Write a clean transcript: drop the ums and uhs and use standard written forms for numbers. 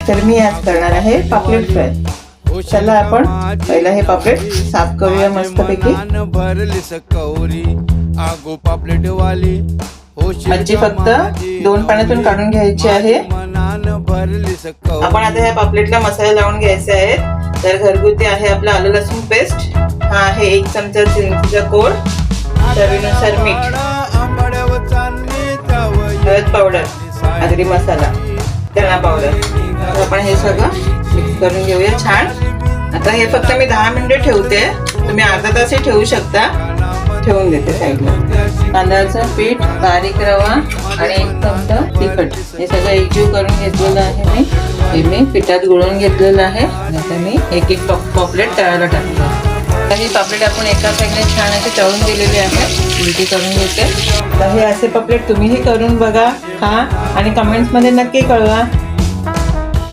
तर मी आज करणार आहे पापलेट फ्राय. चला आपण पहिला हे पापलेट साफ करूया मस्तपैकी. मच्छी फक्त 2 पाण्यातून काढून घ्यायची आहे. आपण आता ह्या पापलेटला मसाला लावून घ्यायचे आहे. तर घरगुती आहे आपला आलं लसूण पेस्ट, हा आहे 1 चमचा चिंचेचा कोळ, चवीनुसार मीठ, हळद पावडर, आगरी मसाला, धना पावडर. तर आपण हे सगळं मिक्स करून घेऊया छान. आता हे फक्त मी 10 मिनिटे ठेवते, तुम्ही अर्धा तासही ठेवू शकता. ठेवून देते साईडला. तांदळाचं पीठ, बारीक रवा आणि 1 चमचा तिखट हे सगळं एकजीव करून घेतलेलं आहे. मी पिठात गुळून घेतलेलं आहे. आता मी एक एक पापलेट तळायला टाकतो. ही पापलेट आपण एका साईडने छान असे तळून दिलेले आहे. उलटी करून घेते. तर हे असे पापलेट तुम्हीही करून बघा, खा आणि कमेंट्समध्ये नक्की कळवा.